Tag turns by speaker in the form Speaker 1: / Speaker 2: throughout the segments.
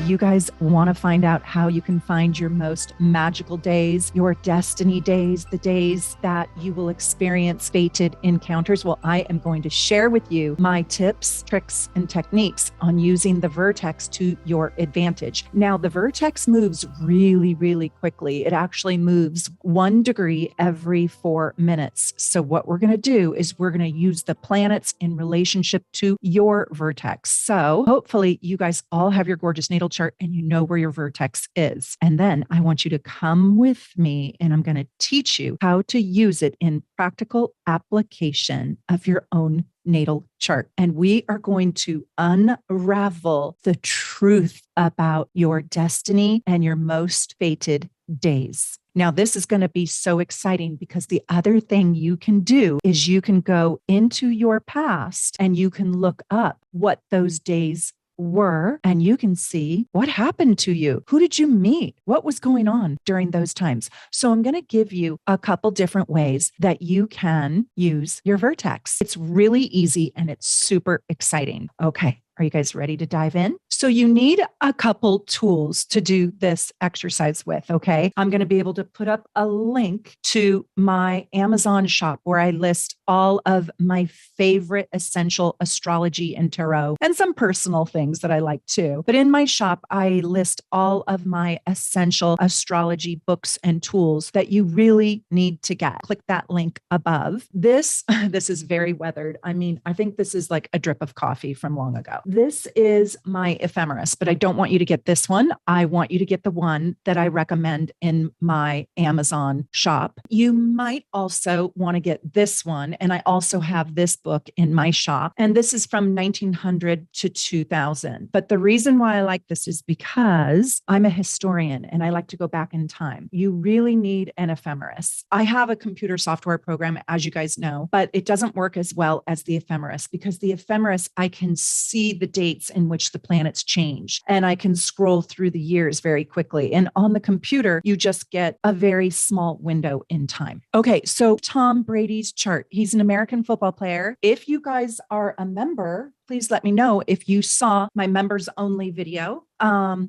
Speaker 1: you guys want to find out how you can find your most magical days, your destiny days, the days that you will experience fated encounters? Well, I am going to share with you my tips, tricks, and techniques on using the Vertex to your advantage. Now, the Vertex moves really, really quickly. It actually moves 1 degree every 4 minutes. So what we're going to do is we're going to use the planets in relationship to your Vertex. So hopefully you guys all have your gorgeous natal chart and you know where your Vertex is. And then I want you to come with me and I'm going to teach you how to use it in practical application of your own natal chart. And we are going to unravel the truth about your destiny and your most fated days. Now, this is going to be so exciting because the other thing you can do is you can go into your past and you can look up what those days were, and you can see what happened to you. Who did you meet? What was going on during those times? So I'm going to give you a couple different ways that you can use your Vertex. It's really easy and it's super exciting. Okay. Are you guys ready to dive in? So you need a couple tools to do this exercise with, okay? I'm going to be able to put up a link to my Amazon shop where I list all of my favorite essential astrology and tarot and some personal things that I like too. But in my shop, I list all of my essential astrology books and tools that you really need to get. Click that link above. This is very weathered. I mean, I think this is like a drip of coffee from long ago. This is my ephemeris, but I don't want you to get this one. I want you to get the one that I recommend in my Amazon shop. You might also want to get this one. And I also have this book in my shop. And this is from 1900 to 2000. But the reason why I like this is because I'm a historian and I like to go back in time. You really need an ephemeris. I have a computer software program, as you guys know, but it doesn't work as well as the ephemeris because the ephemeris, I can see the dates in which the planets change and I can scroll through the years very quickly. And on the computer, you just get a very small window in time. Okay, so Tom Brady's chart. He's an American football player. If you guys are a member, please let me know if you saw my members only video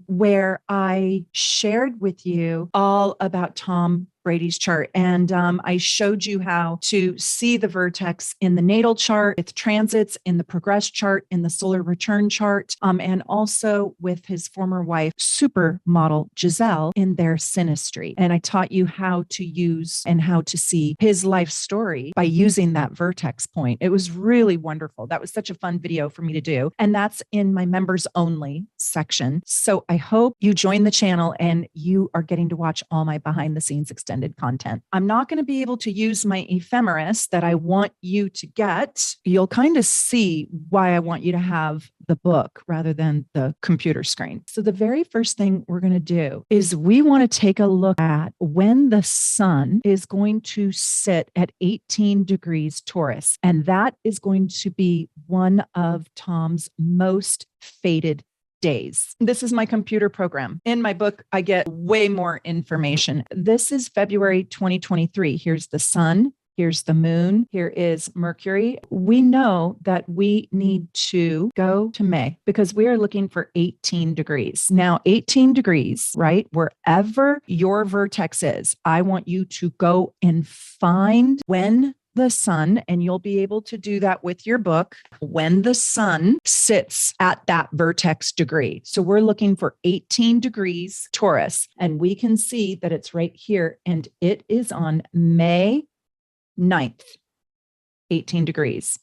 Speaker 1: where I shared with you all about Tom Brady's chart. And I showed you how to see the Vertex in the natal chart, with transits in the progress chart, in the solar return chart, and also with his former wife, supermodel Giselle, in their synastry. And I taught you how to use and how to see his life story by using that Vertex point. It was really wonderful. That was such a fun video for me to do. And that's in my members only section. So I hope you join the channel and you are getting to watch all my behind the scenes extended content. I'm not going to be able to use my ephemeris that I want you to get. You'll kind of see why I want you to have the book rather than the computer screen. So the very first thing we're going to do is we want to take a look at when the sun is going to sit at 18 degrees Taurus. And that is going to be one of Tom's most fated days. This is my computer program. In my book, I get way more information. This is February 2023. Here's the sun. Here's the moon. Here is Mercury. We know that we need to go to May because we are looking for 18 degrees. Now, 18 degrees, right? Wherever your Vertex is, I want you to go and find when the sun, and you'll be able to do that with your book, when the sun sits at that Vertex degree. So we're looking for 18 degrees Taurus, and we can see that it's right here, and it is on May 9th, 18 degrees.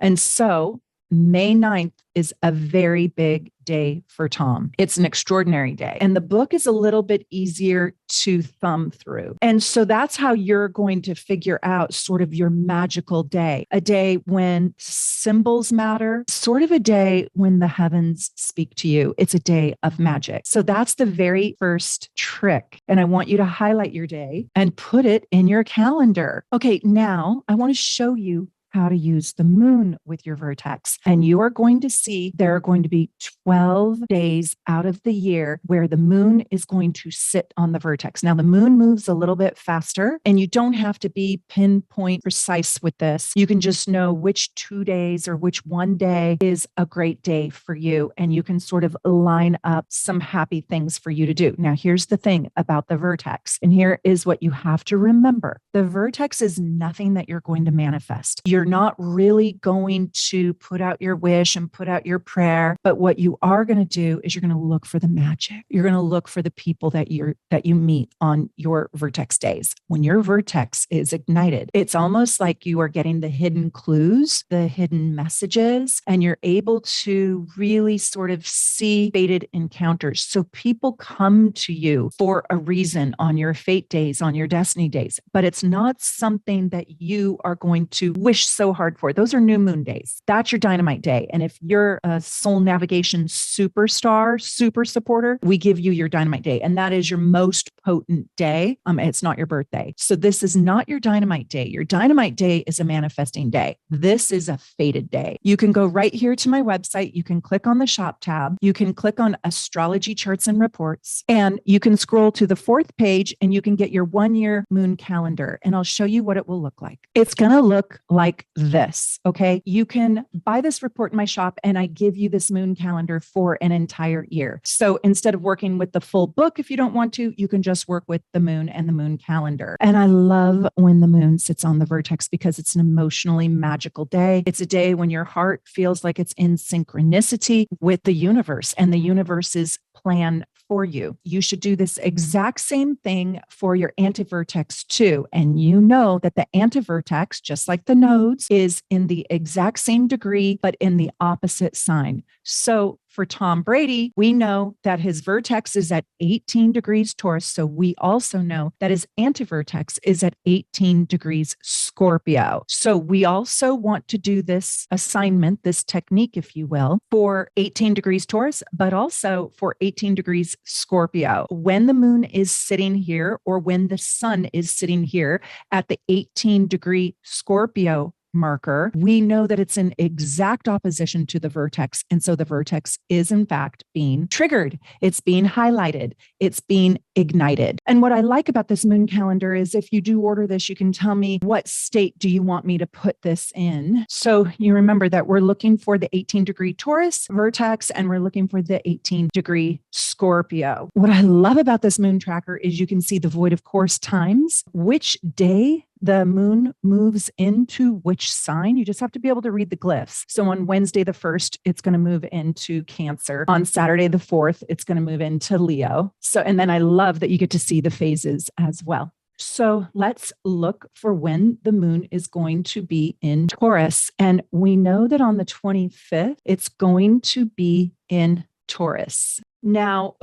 Speaker 1: And so May 9th is a very big day for Tom. It's an extraordinary day. And the book is a little bit easier to thumb through. And so that's how you're going to figure out sort of your magical day, a day when symbols matter, sort of a day when the heavens speak to you. It's a day of magic. So that's the very first trick. And I want you to highlight your day and put it in your calendar. Okay, now I want to show you how to use the moon with your vertex. And you are going to see there are going to be 12 days out of the year where the moon is going to sit on the vertex. Now, the moon moves a little bit faster, and you don't have to be pinpoint precise with this. You can just know which 2 days or which one day is a great day for you, and you can sort of line up some happy things for you to do. Now, here's the thing about the vertex, and here is what you have to remember. The vertex is nothing that you're going to manifest. You're not really going to put out your wish and put out your prayer, but what you are going to do is you're going to look for the magic. You're going to look for the people that you meet on your vertex days. When your vertex is ignited, it's almost like you are getting the hidden clues, the hidden messages, and you're able to really sort of see fated encounters. So people come to you for a reason on your fate days, on your destiny days, but it's not something that you are going to wish so hard for. Those are new moon days. That's your dynamite day. And if you're a soul navigation superstar, super supporter, we give you your dynamite day. And that is your most potent day. It's not your birthday. So this is not your dynamite day. Your dynamite day is a manifesting day. This is a fated day. You can go right here to my website. You can click on the shop tab. You can click on astrology charts and reports, and you can scroll to the 4th page and you can get your 1-year moon calendar. And I'll show you what it will look like. It's going to look like this. Okay. You can buy this report in my shop, and I give you this moon calendar for an entire year. So instead of working with the full book, if you don't want to, you can just work with the moon and the moon calendar. And I love when the moon sits on the vertex because it's an emotionally magical day. It's a day when your heart feels like it's in synchronicity with the universe and the universe's plan for you. You should do this exact same thing for your antivertex too. And you know that the antivertex, just like the nodes, is in the exact same degree, but in the opposite sign. So for Tom Brady, we know that his vertex is at 18 degrees Taurus. So we also know that his antivertex is at 18 degrees Scorpio. So we also want to do this assignment, this technique, if you will, for 18 degrees Taurus, but also for 18 degrees Scorpio. When the moon is sitting here, or when the sun is sitting here at the 18-degree Scorpio marker, we know that it's in exact opposition to the vertex. And so the vertex is in fact being triggered. It's being highlighted. It's being ignited. And what I like about this moon calendar is if you do order this, you can tell me what state do you want me to put this in. So you remember that we're looking for the 18-degree Taurus vertex, and we're looking for the 18-degree Scorpio. What I love about this moon tracker is you can see the void of course times, which day the moon moves into which sign. You just have to be able to read the glyphs. So on Wednesday the 1st, it's going to move into Cancer. On Saturday the 4th, it's going to move into Leo. So, and then I love that you get to see the phases as well. So let's look for when the moon is going to be in Taurus. And we know that on the 25th, it's going to be in Taurus. Now,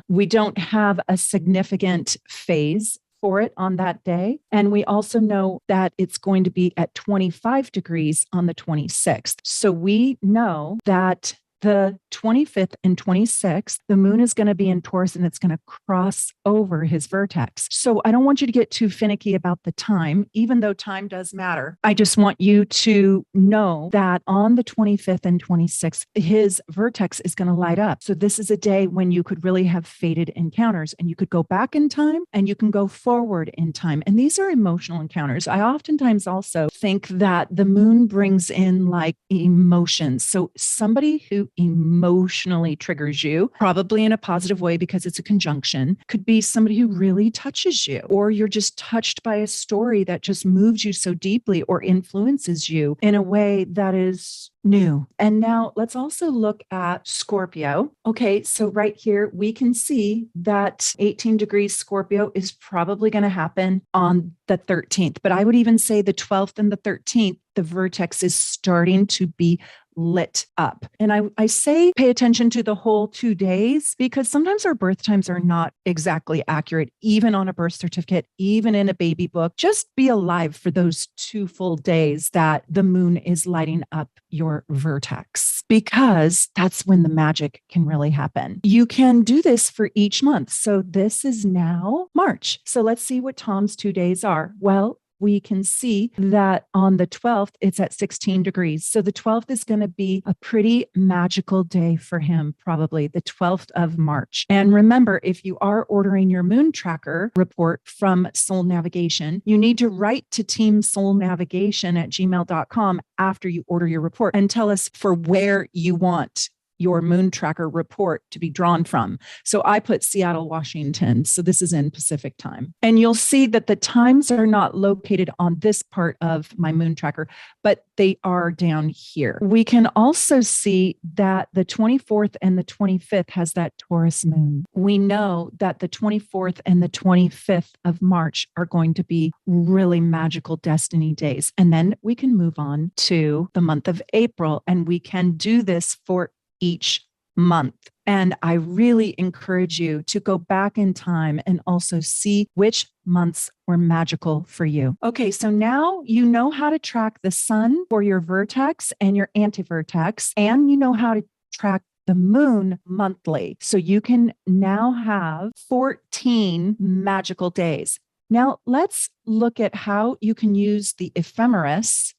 Speaker 1: we don't have a significant phase for it on that day. And we also know that it's going to be at 25 degrees on the 26th. So we know that the 25th and 26th, the moon is going to be in Taurus, and it's going to cross over his vertex. So I don't want you to get too finicky about the time, even though time does matter. I just want you to know that on the 25th and 26th, his vertex is going to light up. So this is a day when you could really have fated encounters, and you could go back in time and you can go forward in time. And these are emotional encounters. I oftentimes also think that the moon brings in like emotions. So somebody who emotionally triggers you, probably in a positive way because it's a conjunction, could be somebody who really touches you, or you're just touched by a story that just moves you so deeply or influences you in a way that is new. And now let's also look at Scorpio. Okay, so right here, we can see that 18 degrees Scorpio is probably going to happen on the 13th. But I would even say the 12th and the 13th, the vertex is starting to be lit up. And I say pay attention to the whole 2 days, because sometimes our birth times are not exactly accurate, even on a birth certificate, even in a baby book. Just be alive for those 2 full days that the moon is lighting up your vertex, because that's when the magic can really happen. You can do this for each month. So this is now March. So let's see what Tom's 2 days are. Well, we can see that on the 12th, it's at 16 degrees. So the 12th is going to be a pretty magical day for him, probably the 12th of March. And remember, if you are ordering your moon tracker report from Soul Navigation, you need to write to teamsoulnavigation@gmail.com after you order your report and tell us for where you want your moon tracker report to be drawn from. So I put Seattle, Washington. So this is in Pacific time. And you'll see that the times are not located on this part of my moon tracker, but they are down here. We can also see that the 24th and the 25th has that Taurus moon. We know that the 24th and the 25th of March are going to be really magical destiny days. And then we can move on to the month of April, and we can do this for each month. And I really encourage you to go back in time and also see which months were magical for you. Okay, so now you know how to track the sun for your vertex and your anti-vertex, and you know how to track the moon monthly. So you can now have 14 magical days. Now let's look at how you can use the ephemeris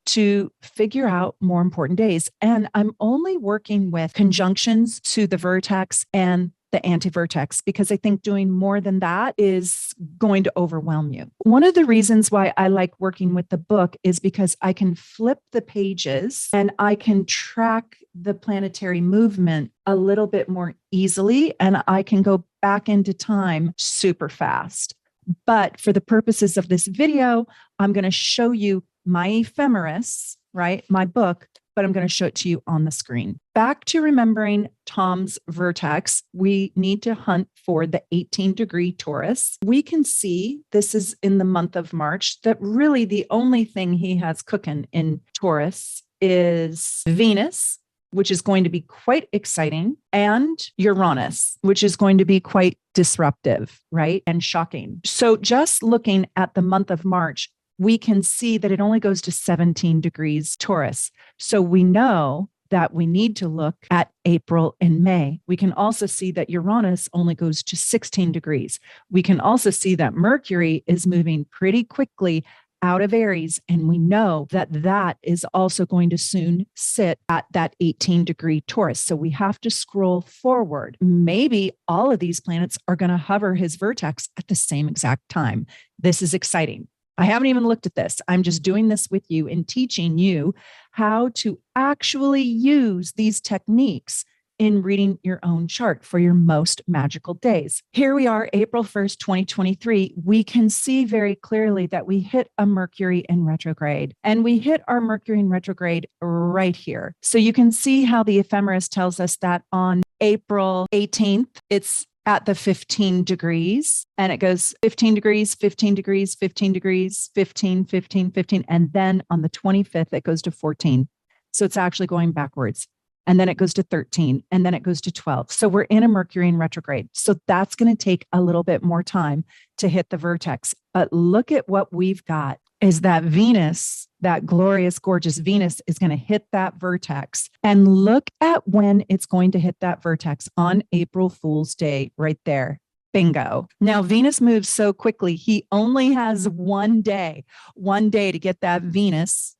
Speaker 1: to figure out more important days. And I'm only working with conjunctions to the vertex and the anti-vertex because I think doing more than that is going to overwhelm you. One of the reasons why I like working with the book is because I can flip the pages and I can track the planetary movement a little bit more easily, and I can go back into time super fast. But for the purposes of this video, I'm going to show you my ephemeris, right? My book, but I'm going to show it to you on the screen. Back to remembering Tom's vertex, we need to hunt for the 18-degree Taurus. We can see this is in the month of March, that really the only thing he has cooking in Taurus is Venus, which is going to be quite exciting, and Uranus, which is going to be quite disruptive, right? And shocking. So just looking at the month of March, we can see that it only goes to 17 degrees Taurus. So we know that we need to look at April and May. We can also see that Uranus only goes to 16 degrees. We can also see that Mercury is moving pretty quickly out of Aries, and we know that that is also going to soon sit at that 18-degree Taurus. So we have to scroll forward. Maybe all of these planets are going to hover his vertex at the same exact time. This is exciting. I haven't even looked at this. I'm just doing this with you and teaching you how to actually use these techniques in reading your own chart for your most magical days. Here we are, April 1st, 2023. We can see very clearly that we hit a Mercury in retrograde, and we hit our Mercury in retrograde right here. So you can see how the ephemeris tells us that on April 18th, it's at the 15 degrees, and it goes 15 degrees, 15 degrees, 15 degrees, 15, 15, 15. And then on the 25th, it goes to 14. So it's actually going backwards. And then it goes to 13, and then it goes to 12. So we're in a Mercury in retrograde. So that's going to take a little bit more time to hit the vertex. But look at what we've got is that Venus, that glorious, gorgeous Venus is going to hit that vertex. And look at when it's going to hit that vertex on April Fool's Day right there. Bingo. Now, Venus moves so quickly. He only has one day to get that Venus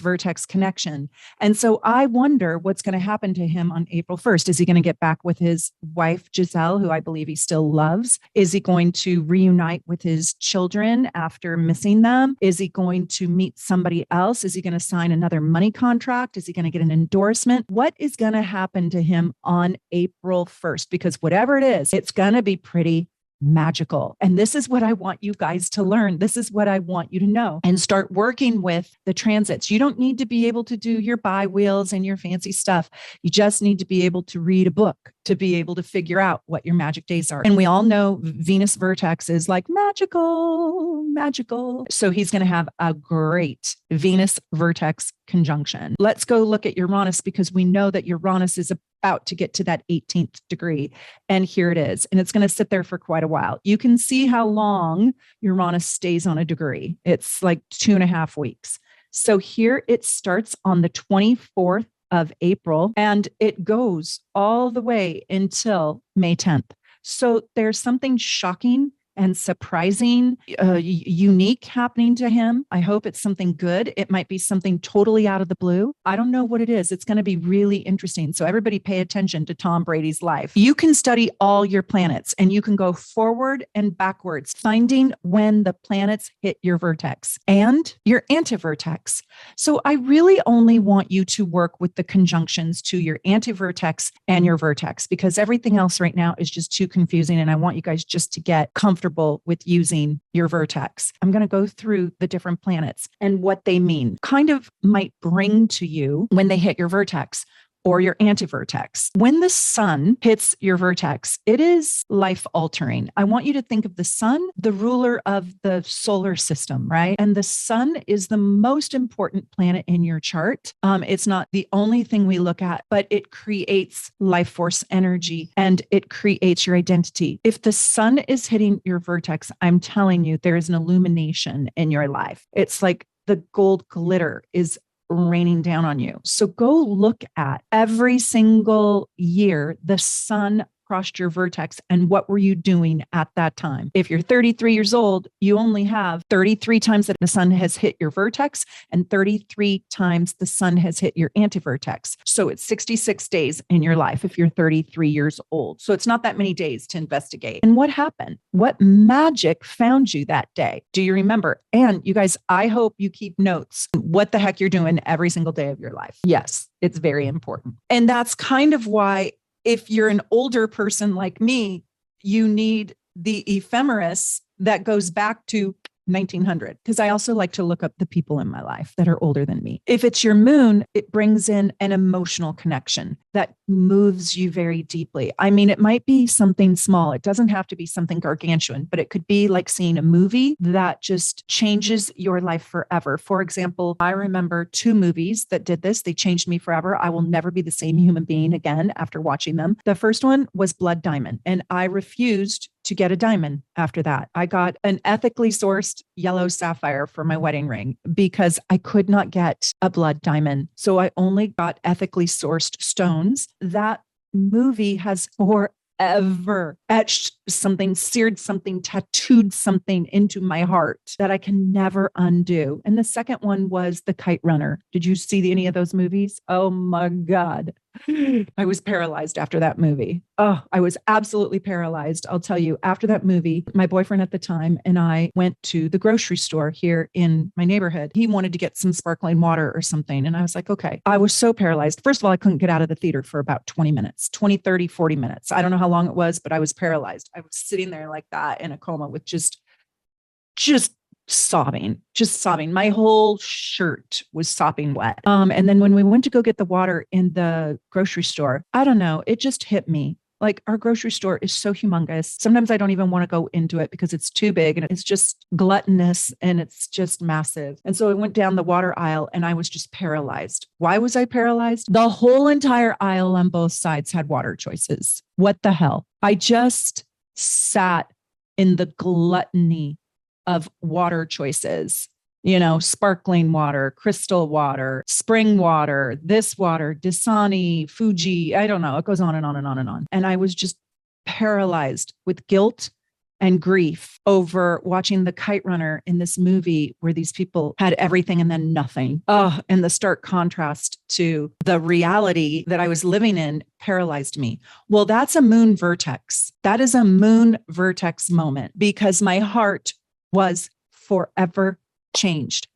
Speaker 1: vertex connection. And so I wonder what's going to happen to him on April 1st. Is he going to get back with his wife, Giselle, who I believe he still loves? Is he going to reunite with his children after missing them? Is he going to meet somebody else? Is he going to sign another money contract? Is he going to get an endorsement? What is going to happen to him on April 1st? Because whatever it is, it's going to be pretty magical. And this is what I want you guys to learn. This is what I want you to know and start working with the transits. You don't need to be able to do your bi-wheels and your fancy stuff. You just need to be able to read a book to be able to figure out what your magic days are. And we all know Venus vertex is like magical, magical. So he's going to have a great Venus vertex conjunction. Let's go look at Uranus because we know that Uranus is about to get to that 18th degree. And here it is. And it's going to sit there for quite a while. You can see how long Uranus stays on a degree. It's like 2.5 weeks. So here it starts on the 24th of April, and it goes all the way until May 10th. So there's something shocking and surprising, unique happening to him. I hope it's something good. It might be something totally out of the blue. I don't know what it is. It's going to be really interesting. So everybody pay attention to Tom Brady's life. You can study all your planets and you can go forward and backwards, finding when the planets hit your vertex and your antivertex. So I really only want you to work with the conjunctions to your antivertex and your vertex, because everything else right now is just too confusing. And I want you guys just to get comfortable with using your vertex. I'm going to go through the different planets and what they mean, kind of might bring to you when they hit your vertex or your antivertex. When the sun hits your vertex, it is life altering. I want you to think of the sun, the ruler of the solar system, right? And the sun is the most important planet in your chart. It's not the only thing we look at, but it creates life force energy and it creates your identity. If the sun is hitting your vertex, I'm telling you, there is an illumination in your life. It's like the gold glitter is raining down on you. So go look at every single year the sun crossed your vertex and what were you doing at that time. If you're 33 years old, you only have 33 times that the sun has hit your vertex and 33 times the sun has hit your antivertex. So it's 66 days in your life if you're 33 years old. So it's not that many days to investigate. And what happened? What magic found you that day? Do you remember? And you guys, I hope you keep notes what the heck you're doing every single day of your life. Yes, it's very important. And that's kind of why, if you're an older person like me, you need the ephemeris that goes back to 1900, because I also like to look up the people in my life that are older than me. If it's your moon, it brings in an emotional connection that moves you very deeply. I mean, it might be something small. It doesn't have to be something gargantuan, but it could be like seeing a movie that just changes your life forever. For example, I remember 2 movies that did this. They changed me forever. I will never be the same human being again after watching them. The first one was Blood Diamond, and I refused to get a diamond after that. I got an ethically sourced yellow sapphire for my wedding ring because I could not get a blood diamond. So I only got ethically sourced stones. That movie has forever etched something, seared something, tattooed something into my heart that I can never undo. And the second one was The Kite Runner. Did you see any of those movies? Oh my God. I was paralyzed after that movie. Oh, I was absolutely paralyzed. I'll tell you, after that movie, my boyfriend at the time and I went to the grocery store here in my neighborhood. He wanted to get some sparkling water or something. And I was like, okay. I was so paralyzed. First of all, I couldn't get out of the theater for about 20 minutes, 20, 30, 40 minutes. I don't know how long it was, but I was paralyzed. I was sitting there like that in a coma with just sobbing. My whole shirt was sopping wet. And then when we went to go get the water in the grocery store, I don't know, it just hit me. Like, our grocery store is so humongous. Sometimes I don't even want to go into it because it's too big and it's just gluttonous and it's just massive. And so I went down the water aisle and I was just paralyzed. Why was I paralyzed? The whole entire aisle on both sides had water choices. What the hell? I just sat in the gluttony of water choices, sparkling water, crystal water, spring water, this water, Dasani, Fuji, I don't know. It goes on and on and on and on. And I was just paralyzed with guilt and grief over watching The Kite Runner in this movie where these people had everything and then nothing. Oh, and the stark contrast to the reality that I was living in paralyzed me. Well, that's a moon vertex. That is a moon vertex moment because my heart was forever changed.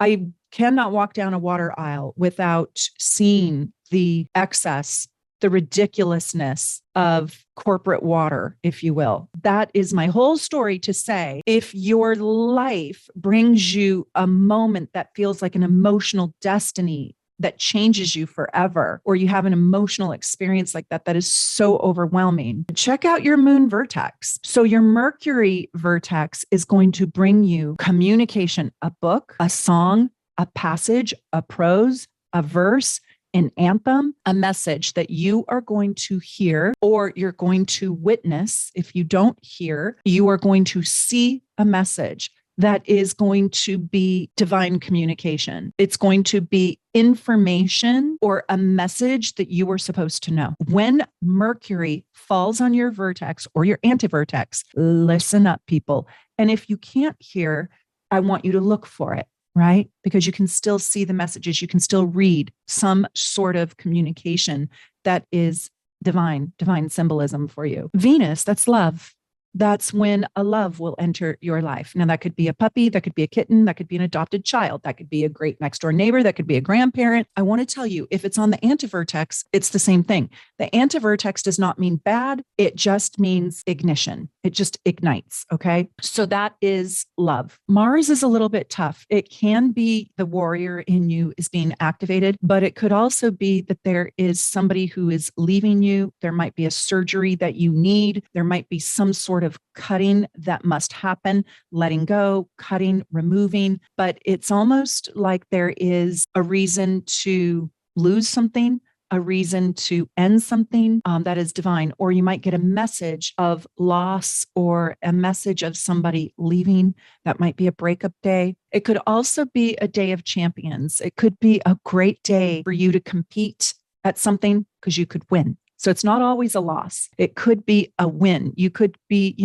Speaker 1: I cannot walk down a water aisle without seeing the excess, the ridiculousness of corporate water, if you will. That is my whole story to say, if your life brings you a moment that feels like an emotional destiny that changes you forever, or you have an emotional experience like that, that is so overwhelming, check out your moon vertex. So your Mercury vertex is going to bring you communication, a book, a song, a passage, a prose, a verse, an anthem, a message that you are going to hear or you're going to witness. If you don't hear, you are going to see a message. that is going to be divine communication. It's going to be information or a message that you were supposed to know. When Mercury falls on your vertex or your anti-vertex, listen up, people. And if you can't hear, I want you to look for it, right? Because you can still see the messages. You can still read some sort of communication that is divine symbolism for you. Venus, that's love. That's when a love will enter your life. Now, that could be a puppy, that could be a kitten, that could be an adopted child, that could be a great next door neighbor, that could be a grandparent. I want to tell you, if it's on the antivertex, it's the same thing. The antivertex does not mean bad. It just means ignition. It just ignites. Okay. So that is love. Mars is a little bit tough. It can be the warrior in you is being activated, but it could also be that there is somebody who is leaving you. There might be a surgery that you need. There might be some sort of cutting that must happen, letting go, cutting, removing. But it's almost like there is a reason to lose something, a reason to end something that is divine. Or you might get a message of loss or a message of somebody leaving. That might be a breakup day. It could also be a day of champions. It could be a great day for you to compete at something because you could win. So it's not always a loss. It could be a win. You could be,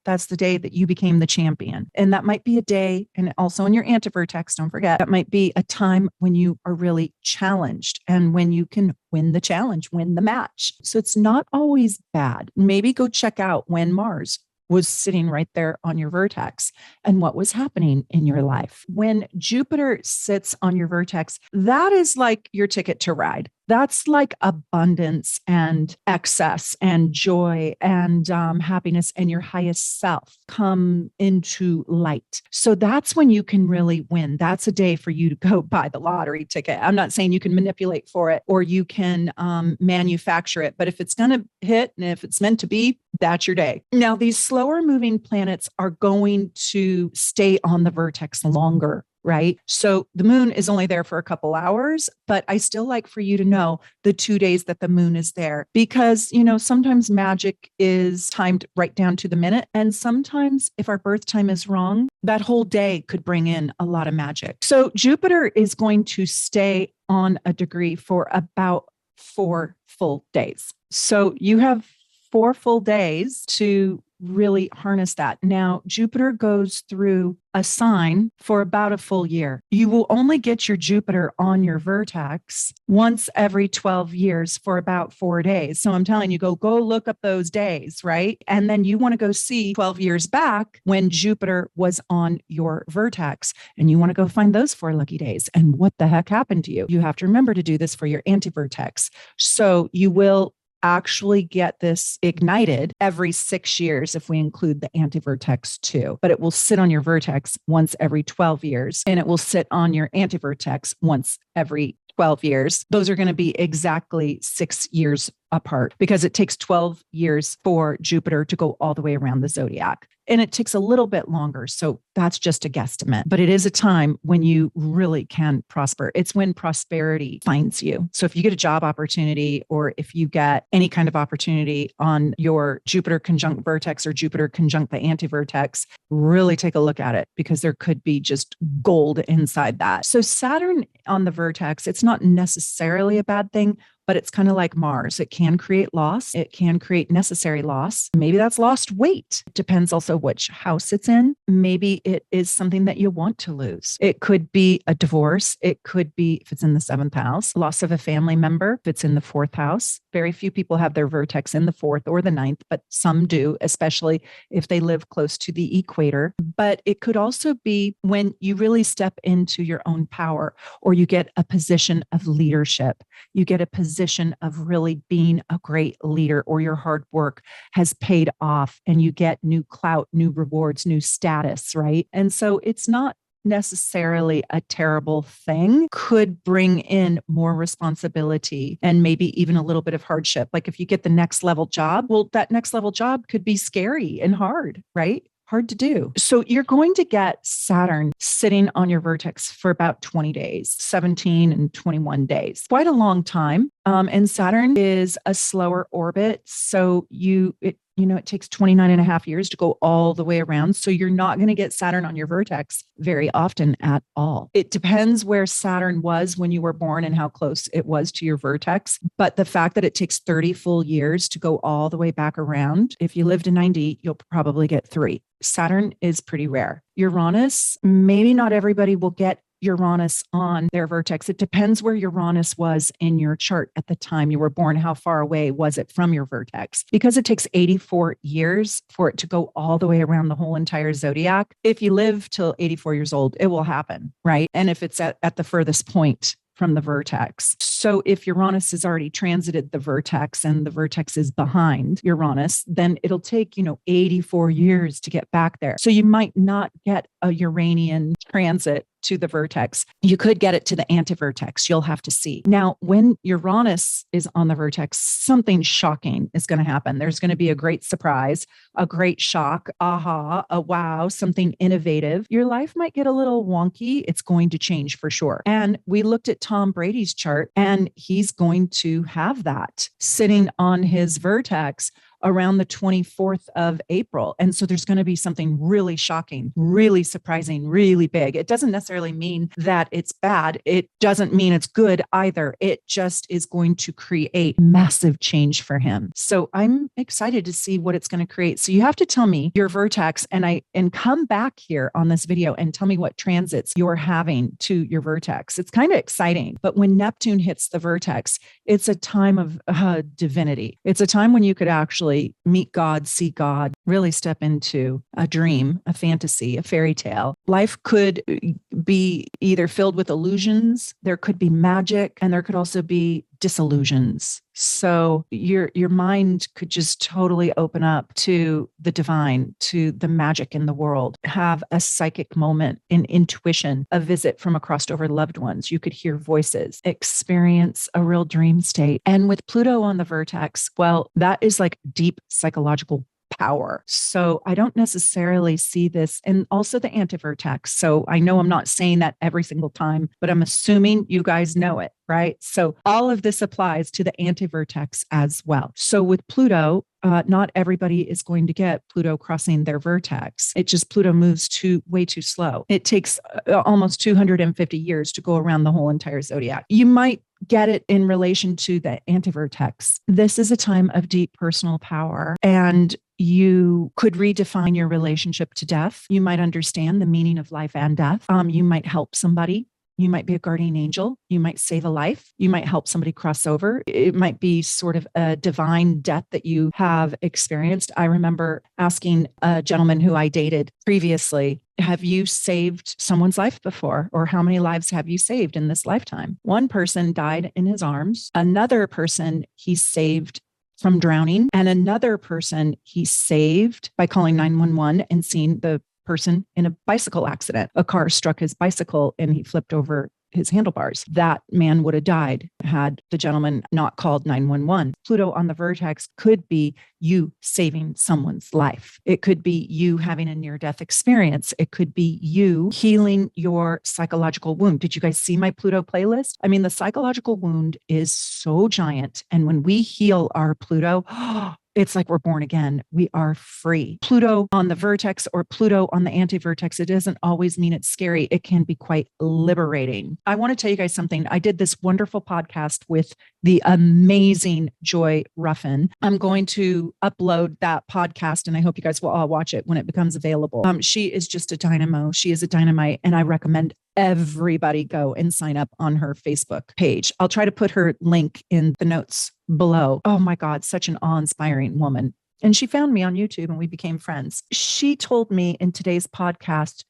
Speaker 1: that's the day that you became the champion. And that might be a day, and also in your antivertex, don't forget, that might be a time when you are really challenged and when you can win the challenge, win the match. So it's not always bad. Maybe go check out when Mars was sitting right there on your vertex and what was happening in your life. When Jupiter sits on your vertex, that is like your ticket to ride. That's like abundance and excess and joy and happiness and your highest self come into light. So that's when you can really win. That's a day for you to go buy the lottery ticket. I'm not saying you can manipulate for it or you can manufacture it, but if it's going to hit and if it's meant to be, that's your day. Now, these slower moving planets are going to stay on the vertex longer. Right. So the moon is only there for a couple hours, but I still like for you to know the 2 days that the moon is there because, sometimes magic is timed right down to the minute. And sometimes if our birth time is wrong, that whole day could bring in a lot of magic. So Jupiter is going to stay on a degree for about 4 full days. So you have 4 full days to really harness that. Now, Jupiter goes through a sign for about a full year. You will only get your Jupiter on your vertex once every 12 years for about 4 days. So I'm telling you, go look up those days, right? And then you want to go see 12 years back when Jupiter was on your vertex. And you want to go find those 4 lucky days. And what the heck happened to you? You have to remember to do this for your anti-vertex. So you will actually get this ignited every 6 years if we include the antivertex too. But it will sit on your vertex once every 12 years, and it will sit on your antivertex once every 12 years. Those are going to be exactly 6 years apart because it takes 12 years for Jupiter to go all the way around the zodiac. And it takes a little bit longer. So that's just a guesstimate. But it is a time when you really can prosper. It's when prosperity finds you. So if you get a job opportunity or if you get any kind of opportunity on your Jupiter conjunct vertex or Jupiter conjunct the antivertex, really take a look at it because there could be just gold inside that. So Saturn on the vertex, it's not necessarily a bad thing, but it's kind of like Mars. It can create loss. It can create necessary loss. Maybe that's lost weight. It depends also which house it's in. Maybe it is something that you want to lose. It could be a divorce. It could be, if it's in the 7th house, loss of a family member. If it's in the 4th house, very few people have their vertex in the 4th or the 9th, but some do, especially if they live close to the equator. But it could also be when you really step into your own power or you get a position of leadership. You get a position of really being a great leader or your hard work has paid off and you get new clout, new rewards, new status, right? And so it's not necessarily a terrible thing, could bring in more responsibility and maybe even a little bit of hardship. Like if you get the next level job, well, that next level job could be scary and hard, right? Hard to do. So you're going to get Saturn sitting on your vertex for about 20 days, 17 and 21 days, quite a long time. And Saturn is a slower orbit. So it it takes 29 and a half years to go all the way around. So you're not going to get Saturn on your vertex very often at all. It depends where Saturn was when you were born and how close it was to your vertex. But the fact that it takes 30 full years to go all the way back around, if you live to 90, you'll probably get 3. Saturn is pretty rare. Uranus, maybe not everybody will get Uranus on their vertex. It depends where Uranus was in your chart at the time you were born. How far away was it from your vertex? Because it takes 84 years for it to go all the way around the whole entire zodiac. If you live till 84 years old, it will happen, right? And if it's at the furthest point from the vertex. So if Uranus has already transited the vertex and the vertex is behind Uranus, then it'll take, 84 years to get back there. So you might not get a Uranian transit to the vertex. You could get it to the antivertex. You'll have to see. Now, when Uranus is on the vertex, something shocking is going to happen. There's going to be a great surprise, a great shock, aha, a wow, something innovative. Your life might get a little wonky. It's going to change for sure. And we looked at Tom Brady's chart, and he's going to have that sitting on his vertex around the 24th of April. And so there's going to be something really shocking, really surprising, really big. It doesn't necessarily mean that it's bad. It doesn't mean it's good either. It just is going to create massive change for him. So I'm excited to see what it's going to create. So you have to tell me your vertex and come back here on this video and tell me what transits you're having to your vertex. It's kind of exciting. But when Neptune hits the vertex, it's a time of divinity. It's a time when you could actually meet God, see God, really step into a dream, a fantasy, a fairy tale. Life could be either filled with illusions, there could be magic, and there could also be disillusions. So your mind could just totally open up to the divine, to the magic in the world, have a psychic moment, an intuition, a visit from across over loved ones. You could hear voices, experience a real dream state. And with Pluto on the vertex, well, that is like deep psychological power. So I don't necessarily see this, and also the antivertex. So I know I'm not saying that every single time, but I'm assuming you guys know it, right? So all of this applies to the antivertex as well. So with Pluto, not everybody is going to get Pluto crossing their vertex. Pluto moves way too slow. It takes almost 250 years to go around the whole entire zodiac. You might get it in relation to the antivertex. This is a time of deep personal power, and you could redefine your relationship to death. You might understand the meaning of life and death. You might help somebody. You might be a guardian angel. You might save a life. You might help somebody cross over. It might be sort of a divine death that you have experienced. I remember asking a gentleman who I dated previously, have you saved someone's life before? Or how many lives have you saved in this lifetime? One person died in his arms. Another person he saved from drowning. And another person he saved by calling 911 and seeing the person in a bicycle accident. A car struck his bicycle and he flipped over his handlebars. That man would have died had the gentleman not called 911. Pluto on the vertex could be you saving someone's life. It could be you having a near-death experience. It could be you healing your psychological wound. Did you guys see my Pluto playlist? I mean, the psychological wound is so giant. And when we heal our Pluto, it's like we're born again. We are free. Pluto on the vertex or Pluto on the antivertex, it doesn't always mean it's scary. It can be quite liberating. I want to tell you guys something. I did this wonderful podcast with the amazing Joy Ruffin. I'm going to upload that podcast, and I hope you guys will all watch it when it becomes available. She is just a dynamo. She is a dynamite, and I recommend everybody go and sign up on her Facebook page. I'll try to put her link in the notes below. Oh my God, such an awe-inspiring woman. And she found me on YouTube and we became friends. She told me in today's podcast,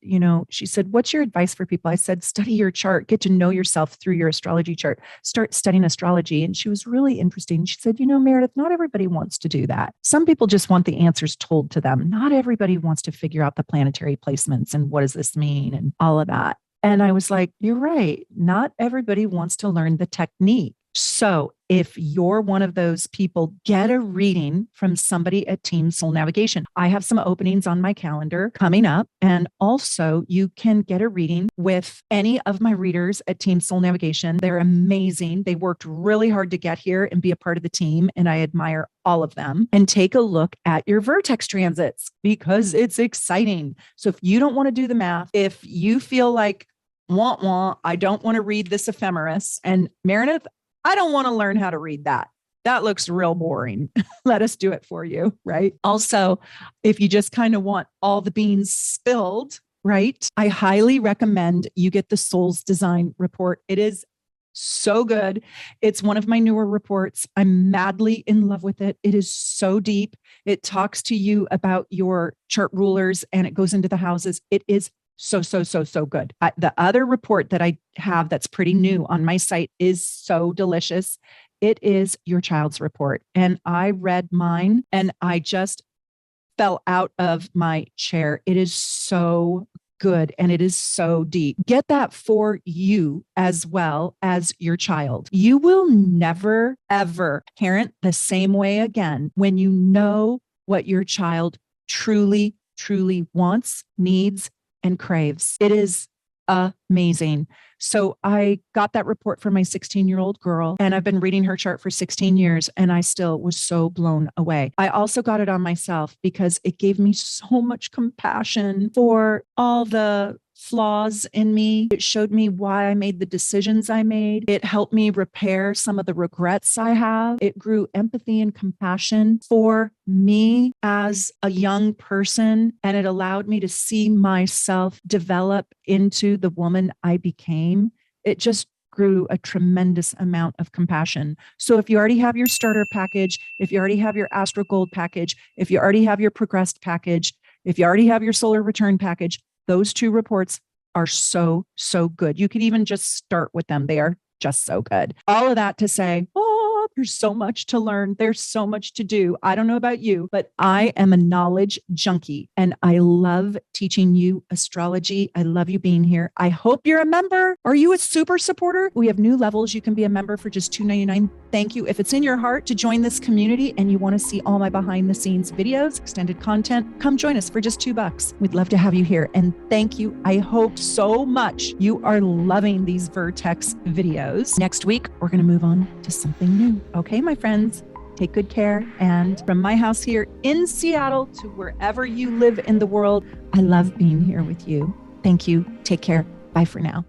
Speaker 1: she said, what's your advice for people? I said, study your chart, get to know yourself through your astrology chart, start studying astrology. And she was really interesting. She said, Meredith, not everybody wants to do that. Some people just want the answers told to them. Not everybody wants to figure out the planetary placements and what does this mean and all of that. And I was like, you're right. Not everybody wants to learn the technique. So if you're one of those people, get a reading from somebody at Team Soul Navigation. I have some openings on my calendar coming up. And also you can get a reading with any of my readers at Team Soul Navigation. They're amazing. They worked really hard to get here and be a part of the team. And I admire all of them. And take a look at your Vertex transits because it's exciting. So if you don't want to do the math, if you feel like, I don't want to read this ephemeris. And Meredith, I don't want to learn how to read that. That looks real boring. Let us do it for you, right? Also, if you just kind of want all the beans spilled, right? I highly recommend you get the Soul's Design report. It is so good. It's one of my newer reports. I'm madly in love with it. It is so deep. It talks to you about your chart rulers and it goes into the houses. It is so good. The other report that I have that's pretty new on my site is so delicious. It is your child's report. And I read mine and I just fell out of my chair. It is so good and it is so deep. Get that for you as well as your child. You will never, ever parent the same way again when you know what your child truly wants, needs, and craves. It is amazing. So I got that report for my 16-year-old girl, and I've been reading her chart for 16 years, and I still was so blown away. I also got it on myself because it gave me so much compassion for all the flaws in me. It showed me why I made the decisions I made. It helped me repair some of the regrets I have. It grew empathy and compassion for me as a young person, and it allowed me to see myself develop into the woman I became. It just grew a tremendous amount of compassion. So if you already have your starter package, if you already have your Astro Gold package, if you already have your progressed package, if you already have your solar return package, those two reports are so good. You could even just start with them. They are just so good. All of that to say, there's so much to learn. There's so much to do. I don't know about you, but I am a knowledge junkie and I love teaching you astrology. I love you being here. I hope you're a member. Are you a super supporter? We have new levels. You can be a member for just $2.99. Thank you. If it's in your heart to join this community and you want to see all my behind the scenes videos, extended content, come join us for just $2. We'd love to have you here. And thank you. I hope so much you are loving these Vertex videos. Next week, we're going to move on to something new. Okay, my friends, take good care. And from my house here in Seattle to wherever you live in the world, I love being here with you. Thank you. Take care. Bye for now.